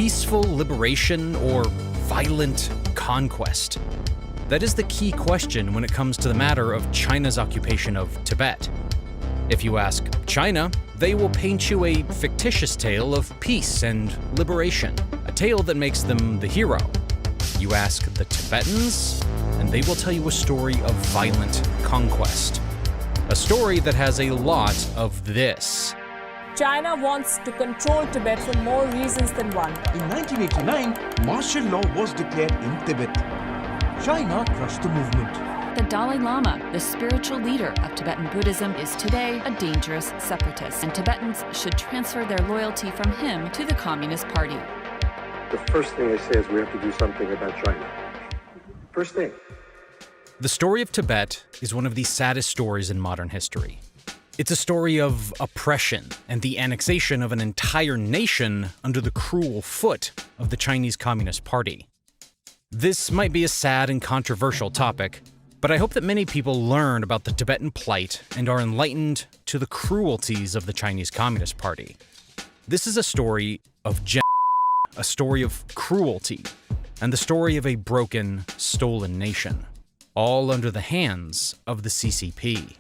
peaceful liberation or violent conquest? That is the key question when it comes to the matter of China's occupation of Tibet. If you ask China, they will paint you a fictitious tale of peace and liberation, a tale that makes them the hero. You ask the Tibetans, and they will tell you a story of violent conquest. A story that has a lot of this. China wants to control Tibet for more reasons than one. In 1989, martial law was declared in Tibet. China crushed the movement. The Dalai Lama, the spiritual leader of Tibetan Buddhism, is today a dangerous separatist, and Tibetans should transfer their loyalty from him to the Communist Party. The first thing I say is we have to do something about China. First thing. The story of Tibet is one of the saddest stories in modern history. It's a story of oppression and the annexation of an entire nation under the cruel foot of the Chinese Communist Party. This might be a sad and controversial topic, but I hope that many people learn about the Tibetan plight and are enlightened to the cruelties of the Chinese Communist Party. This is a story of a story of cruelty, and the story of a broken, stolen nation, all under the hands of the CCP.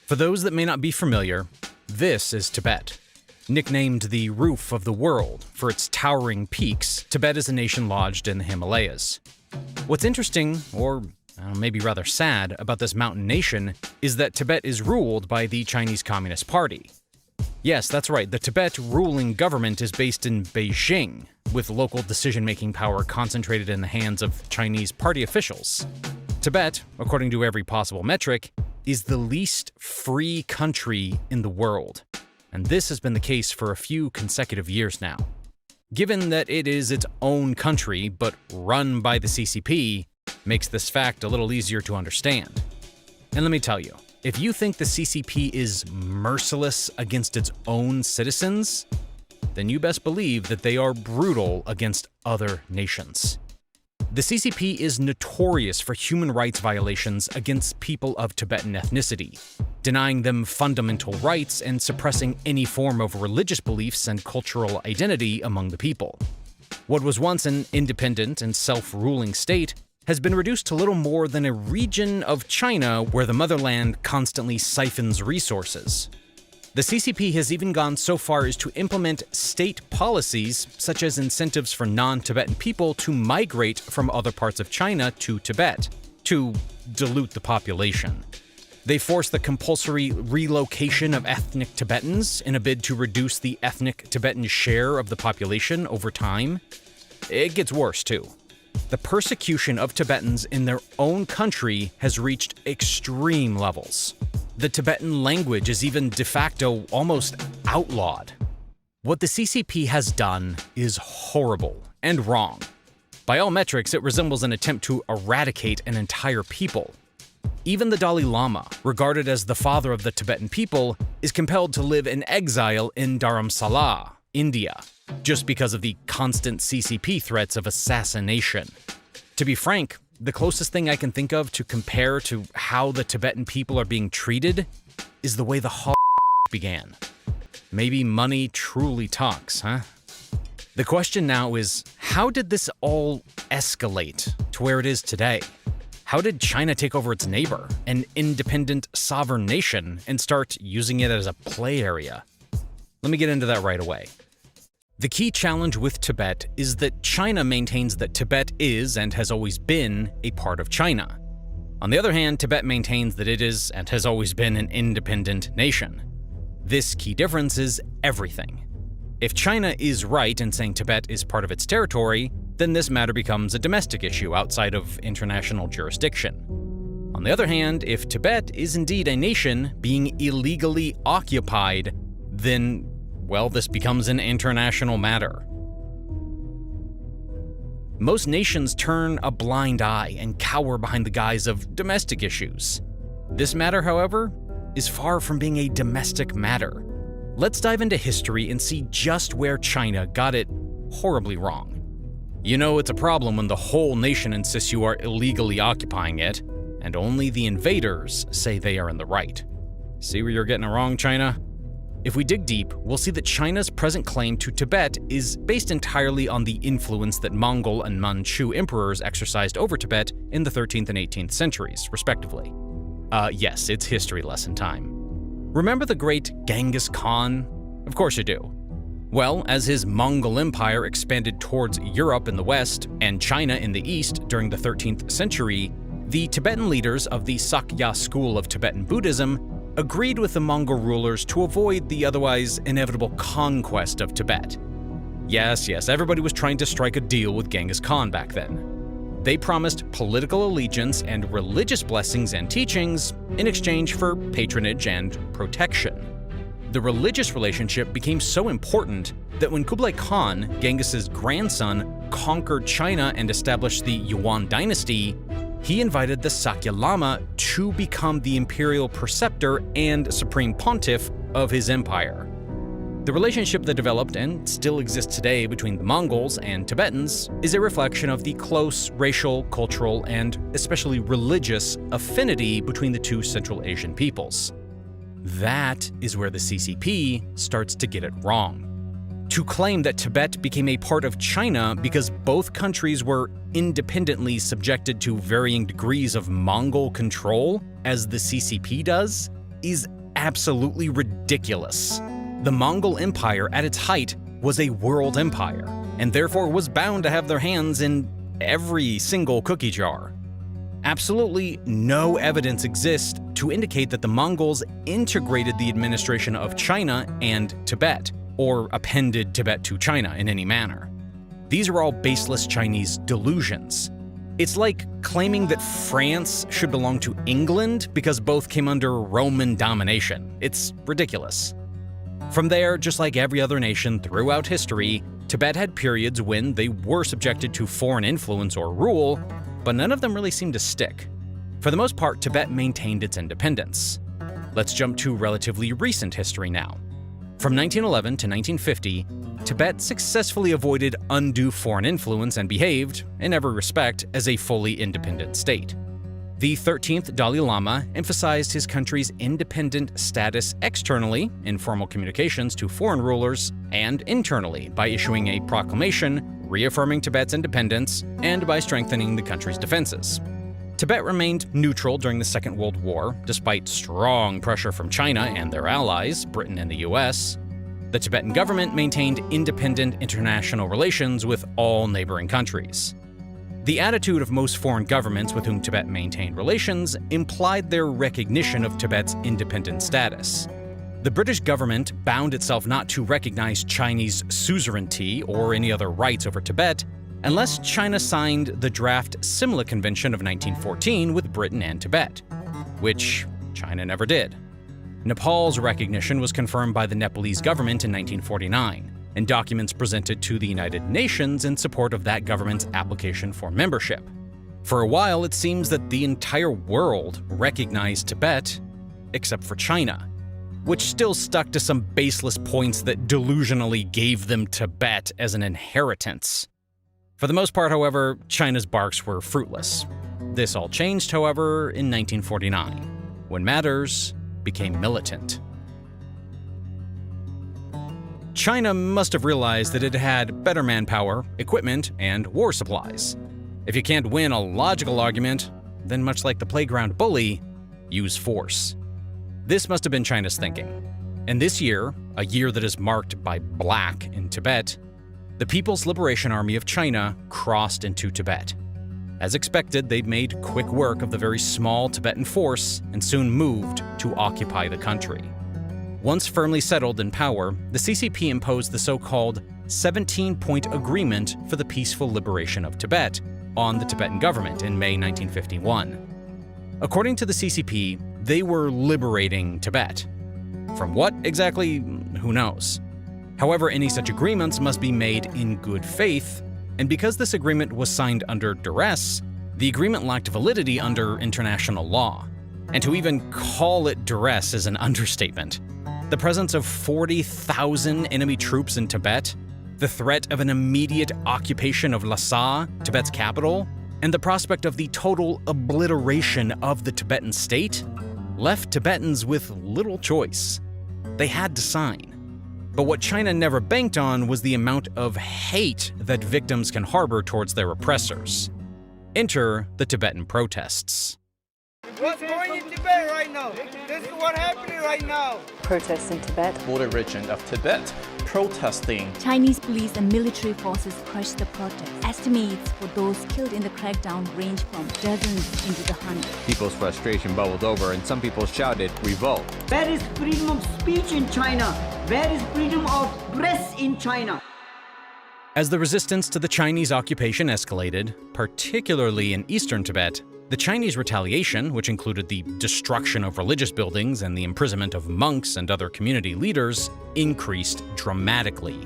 For those that may not be familiar, this is Tibet. Nicknamed the roof of the world for its towering peaks, Tibet is a nation lodged in the Himalayas. What's interesting, or maybe rather sad, about this mountain nation is that Tibet is ruled by the Chinese Communist Party. Yes, that's right, the Tibet ruling government is based in Beijing, with local decision-making power concentrated in the hands of Chinese party officials. Tibet, according to every possible metric, is the least free country in the world, and this has been the case for a few consecutive years now. Given that it is its own country, but run by the CCP, makes this fact a little easier to understand. And let me tell you, if you think the CCP is merciless against its own citizens, then you best believe that they are brutal against other nations. The CCP is notorious for human rights violations against people of Tibetan ethnicity, denying them fundamental rights and suppressing any form of religious beliefs and cultural identity among the people. What was once an independent and self-ruling state has been reduced to little more than a region of China where the motherland constantly siphons resources. The CCP has even gone so far as to implement state policies, such as incentives for non-Tibetan people to migrate from other parts of China to Tibet, to dilute the population. They force the compulsory relocation of ethnic Tibetans in a bid to reduce the ethnic Tibetan share of the population over time. It gets worse, too. The persecution of Tibetans in their own country has reached extreme levels. The Tibetan language is even de facto almost outlawed. What the CCP has done is horrible and wrong. By all metrics, it resembles an attempt to eradicate an entire people. Even the Dalai Lama, regarded as the father of the Tibetan people, is compelled to live in exile in Dharamsala, India, just because of the constant CCP threats of assassination. To be frank, the closest thing I can think of to compare to how the Tibetan people are being treated is the way the began. Maybe money truly talks, huh? The question now is, how did this all escalate to where it is today? How did China take over its neighbor, an independent, sovereign nation, and start using it as a play area? Let me get into that right away. The key challenge with Tibet is that China maintains that Tibet is and has always been a part of China. On the other hand, Tibet maintains that it is and has always been an independent nation. This key difference is everything. If China is right in saying Tibet is part of its territory, then this matter becomes a domestic issue outside of international jurisdiction. On the other hand, if Tibet is indeed a nation being illegally occupied, then, well, this becomes an international matter. Most nations turn a blind eye and cower behind the guise of domestic issues. This matter, however, is far from being a domestic matter. Let's dive into history and see just where China got it horribly wrong. You know it's a problem when the whole nation insists you are illegally occupying it, and only the invaders say they are in the right. See where you're getting it wrong, China? If we dig deep, we'll see that China's present claim to Tibet is based entirely on the influence that Mongol and Manchu emperors exercised over Tibet in the 13th and 18th centuries, respectively. Yes, it's history lesson time. Remember the great Genghis Khan? Of course you do. Well, as his Mongol Empire expanded towards Europe in the west and China in the east during the 13th century, the Tibetan leaders of the Sakya school of Tibetan Buddhism agreed with the Mongol rulers to avoid the otherwise inevitable conquest of Tibet. Yes, everybody was trying to strike a deal with Genghis Khan back then. They promised political allegiance and religious blessings and teachings in exchange for patronage and protection. The religious relationship became so important that when Kublai Khan, Genghis's grandson, conquered China and established the Yuan dynasty, he invited the Sakya Lama to become the imperial preceptor and supreme pontiff of his empire. The relationship that developed and still exists today between the Mongols and Tibetans is a reflection of the close racial, cultural, and especially religious affinity between the two Central Asian peoples. That is where the CCP starts to get it wrong. To claim that Tibet became a part of China because both countries were independently subjected to varying degrees of Mongol control, as the CCP does, is absolutely ridiculous. The Mongol Empire at its height was a world empire, and therefore was bound to have their hands in every single cookie jar. Absolutely no evidence exists to indicate that the Mongols integrated the administration of China and Tibet, or appended Tibet to China in any manner. These are all baseless Chinese delusions. It's like claiming that France should belong to England because both came under Roman domination. It's ridiculous. From there, just like every other nation throughout history, Tibet had periods when they were subjected to foreign influence or rule, but none of them really seemed to stick. For the most part, Tibet maintained its independence. Let's jump to relatively recent history now. From 1911 to 1950, Tibet successfully avoided undue foreign influence and behaved, in every respect, as a fully independent state. The 13th Dalai Lama emphasized his country's independent status externally, in formal communications to foreign rulers, and internally by issuing a proclamation reaffirming Tibet's independence and by strengthening the country's defenses. Tibet remained neutral during the Second World War, despite strong pressure from China and their allies, Britain and the US. The Tibetan government maintained independent international relations with all neighboring countries. The attitude of most foreign governments with whom Tibet maintained relations implied their recognition of Tibet's independent status. The British government bound itself not to recognize Chinese suzerainty or any other rights over Tibet unless China signed the draft Simla Convention of 1914 with Britain and Tibet, which China never did. Nepal's recognition was confirmed by the Nepalese government in 1949, and documents presented to the United Nations in support of that government's application for membership. For a while, it seems that the entire world recognized Tibet, except for China, which still stuck to some baseless points that delusionally gave them Tibet as an inheritance. For the most part, however, China's barks were fruitless. This all changed, however, in 1949, when matters became militant. China must have realized that it had better manpower, equipment, and war supplies. If you can't win a logical argument, then much like the playground bully, use force. This must have been China's thinking. And this year, a year that is marked by black in Tibet, the People's Liberation Army of China crossed into Tibet. As expected, they'd made quick work of the very small Tibetan force and soon moved to occupy the country. Once firmly settled in power, the CCP imposed the so-called 17-point agreement for the peaceful liberation of Tibet on the Tibetan government in May 1951. According to the CCP, they were liberating Tibet. From what exactly? Who knows? However, any such agreements must be made in good faith, and because this agreement was signed under duress, the agreement lacked validity under international law. And to even call it duress is an understatement. The presence of 40,000 enemy troops in Tibet, the threat of an immediate occupation of Lhasa, Tibet's capital, and the prospect of the total obliteration of the Tibetan state left Tibetans with little choice. they had to sign. But what China never banked on was the amount of hate that victims can harbor towards their oppressors. Enter the Tibetan protests. What's going in Tibet right now? This is what's happening right now. Protests in Tibet. Border region of Tibet protesting. Chinese police and military forces crushed the protest. Estimates for those killed in the crackdown range from dozens into the hundreds. People's frustration bubbled over and some people shouted, "Revolt." Where is freedom of speech in China? Where is freedom of press in China? As the resistance to the Chinese occupation escalated, particularly in eastern Tibet, the Chinese retaliation, which included the destruction of religious buildings and the imprisonment of monks and other community leaders, increased dramatically.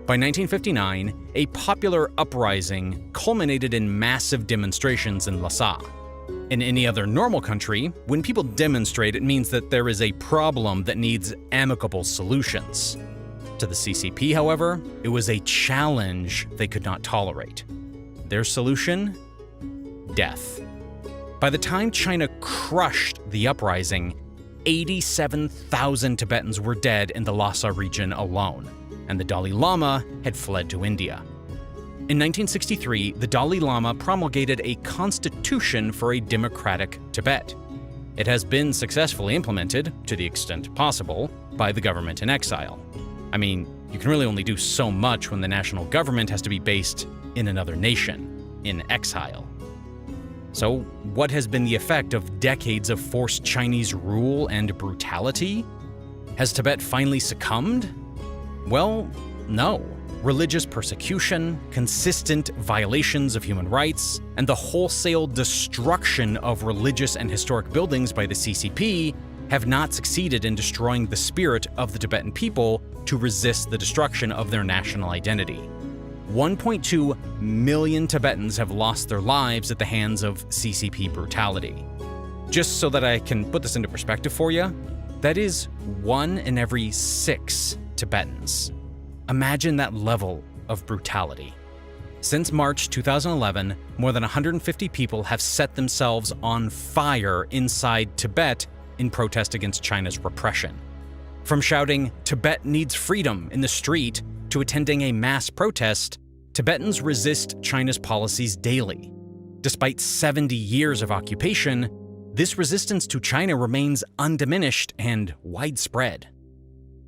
By 1959, a popular uprising culminated in massive demonstrations in Lhasa. In any other normal country, when people demonstrate, it means that there is a problem that needs amicable solutions. To the CCP, however, it was a challenge they could not tolerate. Their solution? Death. By the time China crushed the uprising, 87,000 Tibetans were dead in the Lhasa region alone, and the Dalai Lama had fled to India. In 1963, the Dalai Lama promulgated a constitution for a democratic Tibet. It has been successfully implemented, to the extent possible, by the government in exile. I mean, you can really only do so much when the national government has to be based in another nation, in exile. So, what has been the effect of decades of forced Chinese rule and brutality? Has Tibet finally succumbed? Well, no. Religious persecution, consistent violations of human rights, and the wholesale destruction of religious and historic buildings by the CCP have not succeeded in destroying the spirit of the Tibetan people to resist the destruction of their national identity. 1.2 million Tibetans have lost their lives at the hands of CCP brutality. Just so that I can put this into perspective for you, that is 1 in every 6 Tibetans. Imagine that level of brutality. Since March 2011, more than 150 people have set themselves on fire inside Tibet in protest against China's repression. From shouting, "Tibet needs freedom" in the street to attending a mass protest, Tibetans resist China's policies daily. Despite 70 years of occupation, this resistance to China remains undiminished and widespread.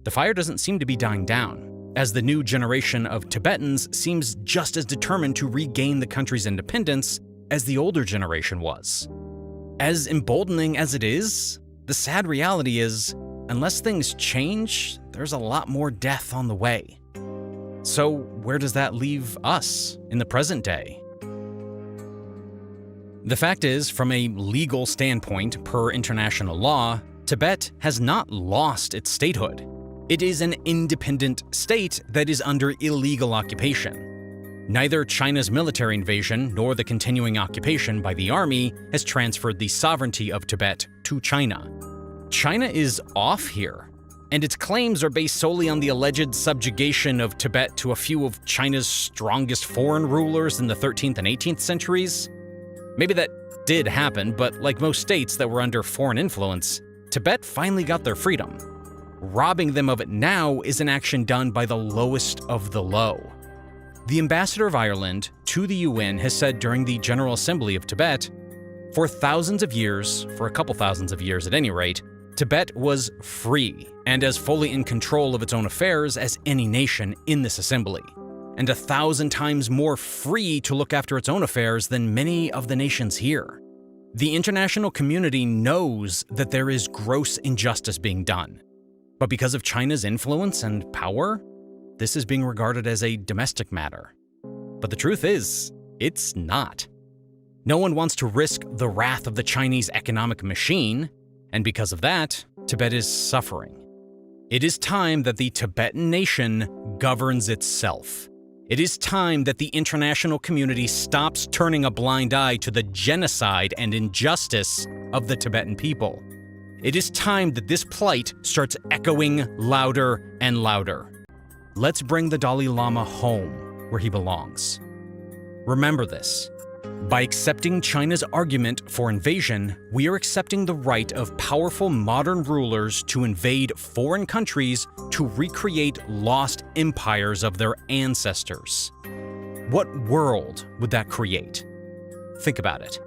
The fire doesn't seem to be dying down, as the new generation of Tibetans seems just as determined to regain the country's independence as the older generation was. As emboldening as it is, the sad reality is, unless things change, there's a lot more death on the way. So where does that leave us in the present day? The fact is, from a legal standpoint, per international law, Tibet has not lost its statehood. It is an independent state that is under illegal occupation. Neither China's military invasion nor the continuing occupation by the army has transferred the sovereignty of Tibet to China. China is off here, and its claims are based solely on the alleged subjugation of Tibet to a few of China's strongest foreign rulers in the 13th and 18th centuries. Maybe that did happen, but like most states that were under foreign influence, Tibet finally got their freedom. Robbing them of it now is an action done by the lowest of the low. The ambassador of Ireland to the UN has said during the General Assembly of Tibet, for thousands of years, for a couple thousands of years at any rate, Tibet was free and as fully in control of its own affairs as any nation in this assembly, and 1,000 times more free to look after its own affairs than many of the nations here. The international community knows that there is gross injustice being done, but because of China's influence and power, this is being regarded as a domestic matter. But the truth is, it's not. No one wants to risk the wrath of the Chinese economic machine, and because of that, Tibet is suffering. It is time that the Tibetan nation governs itself. It is time that the international community stops turning a blind eye to the genocide and injustice of the Tibetan people. It is time that this plight starts echoing louder and louder. Let's bring the Dalai Lama home, where he belongs. Remember this: By accepting China's argument for invasion, we are accepting the right of powerful modern rulers to invade foreign countries to recreate lost empires of their ancestors. What world would that create? Think about it.